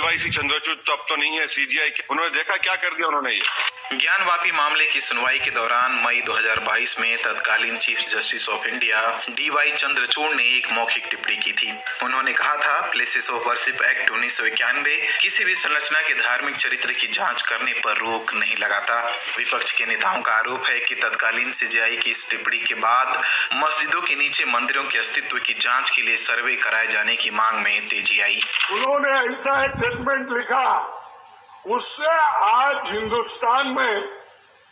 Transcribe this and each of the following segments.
DYC Chandrachud तो अब तो नहीं है, सीजीआई के। उन्होंने देखा क्या कर दिया उन्होंने ये। ज्ञानवापी मामले की सुनवाई के दौरान मई 2022 में तत्कालीन chief justice of India DY Chandrachud ने एक मौखिक टिप्पणी की थी। उन्होंने कहा था, प्लेसेस ऑफ वर्शिप एक्ट 1991 किसी भी संरचना के धार्मिक चरित्र की जांच करने पर रोक नहीं लगाता। विपक्ष के नेताओं का आरोप है कि तत्कालीन सीजीआई की इस टिप्पणी के बाद मस्जिदों के नीचे मंदिरों के अस्तित्व की जांच के लिए सर्वे कराए जाने की मांग में तेजी आई। उन्होंने ऐसा एक स्टेटमेंट लिखा, उससे आज हिंदुस्तान में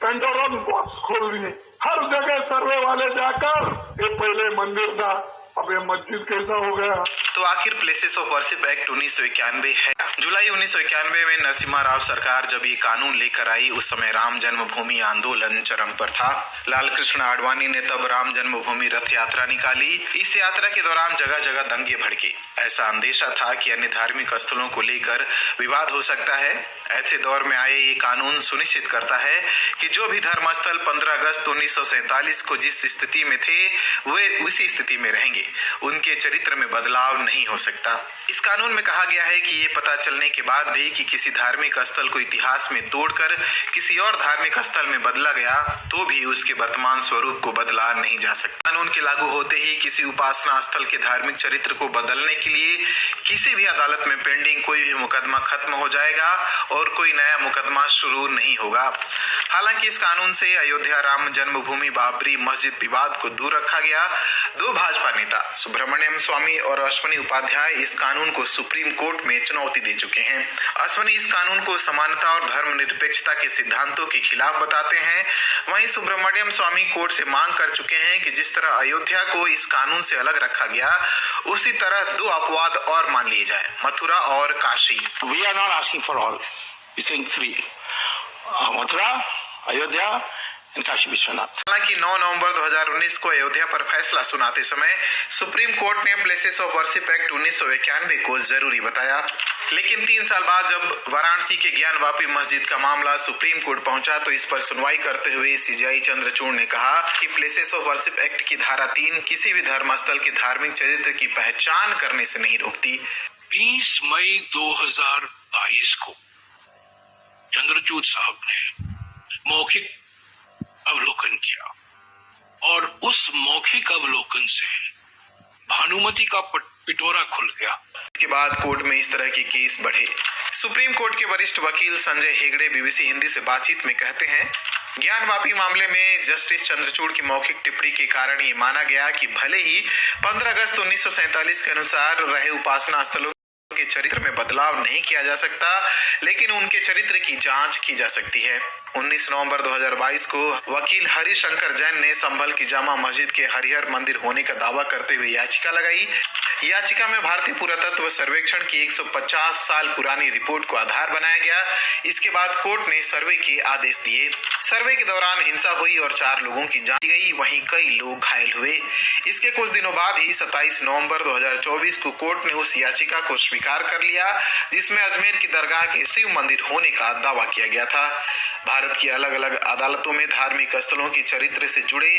पेंडोरम बॉक्स खोल दी। हर जगह सर्वे वाले जाकर ये पहले मंदिर था, अब ये मस्जिद कैसा हो गया। तो आखिर प्लेसेस ऑफ वर्शिप एक्ट 1991 है। जुलाई 1991 में नरसिम्हा राव सरकार जब ये कानून लेकर आई, उस समय राम जन्मभूमि आंदोलन चरम पर था। लाल कृष्ण आडवाणी ने तब राम जन्मभूमि रथ यात्रा निकाली। इस यात्रा के दौरान जगह जगह दंगे भड़के। ऐसा अंदेशा था कि अन्य धार्मिक स्थलों को लेकर विवाद हो सकता है। ऐसे दौर में आए ये कानून सुनिश्चित करता है कि जो भी धर्मस्थल 15 अगस्त 1947 को जिस स्थिति में थे वे उसी स्थिति में रहेंगे, उनके चरित्र में बदलाव नहीं हो सकता। इस कानून में कहा गया है कि ये पता चलने के बाद भी कि किसी धार्मिक स्थल को इतिहास में तोड़कर किसी और धार्मिक स्थल में बदला गया, तो भी उसके वर्तमान स्वरूप को बदला नहीं जा सकता। कानून के लागू होते ही किसी उपासना स्थल के धार्मिक चरित्र को बदलने के लिए किसी भी अदालत में पेंडिंग कोई भी मुकदमा खत्म हो जाएगा और कोई नया मुकदमा शुरू नहीं होगा। हालांकि इस कानून से अयोध्या राम जन्मभूमि बाबरी मस्जिद विवाद को दूर रखा गया। दो भाजपा नेता सुब्रमण्यम स्वामी और अश्वनी उपाध्याय इस कानून को सुप्रीम कोर्ट में चुनौती दे चुके हैं। अश्वनी इस कानून को समानता और धर्मनिरपेक्षता के सिद्धांतों के खिलाफ बताते हैं। वहीं सुब्रमण्यम स्वामी कोर्ट से मांग कर चुके हैं कि जिस तरह अयोध्या को इस कानून से अलग रखा गया, उसी तरह दो अपवाद और मान लिए जाए, मथुरा और Kashi. We are not asking for all. We're saying three. Mathura, Ayodhya और काशी विश्वनाथ। हालांकि 9 नवंबर 2019 को अयोध्या पर फैसला सुनाते समय सुप्रीम कोर्ट ने प्लेसेस ऑफ वर्शिप एक्ट 1991 को जरूरी बताया। लेकिन 3 साल बाद जब वाराणसी के ज्ञानवापी मस्जिद का मामला सुप्रीम कोर्ट पहुंचा, तो इस पर सुनवाई करते हुए सीजीआई चंद्रचूड़ ने कहा कि प्लेसेस ऑफ वर्शिप एक्ट की धारा 3 किसी भी धर्मस्थल के धार्मिक चरित्र की पहचान करने से नहीं रोकती। 20 मई 2022 को चंद्रचूड़ साहब ने मौखिक अवलोकन किया और उस मौखिक अवलोकन से भानुमति का पिटोरा खुल गया। इसके बाद कोर्ट में इस तरह के केस बढ़े। सुप्रीम कोर्ट के वरिष्ठ वकील संजय हेगड़े बीबीसी हिंदी से बातचीत में कहते हैं, ज्ञानवापी मामले में जस्टिस चंद्रचूड़ की मौखिक टिप्पणी के कारण ये माना गया कि भले ही 15 अगस्त 1947 के अनुसार रहे उपासना स्थलों के चरित्र में बदलाव नहीं किया जा सकता, लेकिन उनके चरित्र की जांच की जा सकती है। 19 नवंबर 2022 को वकील हरिशंकर जैन ने संभल की जामा मस्जिद के हरिहर मंदिर होने का दावा करते हुए याचिका लगाई। याचिका में भारतीय पुरातत्व सर्वेक्षण की 150 साल पुरानी रिपोर्ट को आधार बनाया गया। इसके बाद कोर्ट ने सर्वे के आदेश दिए। सर्वे के दौरान हिंसा हुई और 4 लोगों की जान गई, वहीं कई लोग घायल हुए। इसके कुछ दिनों बाद ही 27 नवंबर 2024 को कोर्ट ने उस याचिका को स्वीकार कर लिया जिसमें अजमेर की दरगाह के शिव मंदिर होने का दावा किया गया था। भारत की अलग अलग अदालतों में धार्मिक स्थलों के चरित्र से जुड़े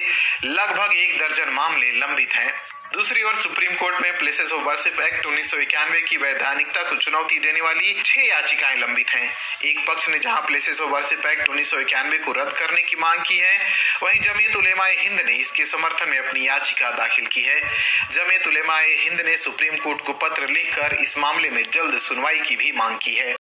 लगभग 1 दर्जन मामले लंबित हैं। दूसरी ओर सुप्रीम कोर्ट में प्लेसेस ऑफ वर्शिप एक्ट 1991 की वैधानिकता को चुनौती देने वाली 6 याचिकाएं लंबित हैं। एक पक्ष ने जहां प्लेसेस ऑफ वर्शिप एक्ट 1991 को रद्द करने की मांग की है, वहीं जमीयत उलेमाए हिंद ने इसके समर्थन में अपनी याचिका दाखिल की है। जमीयत उलेमाए हिंद ने सुप्रीम कोर्ट को पत्र लिखकर इस मामले में जल्द सुनवाई की भी मांग की है।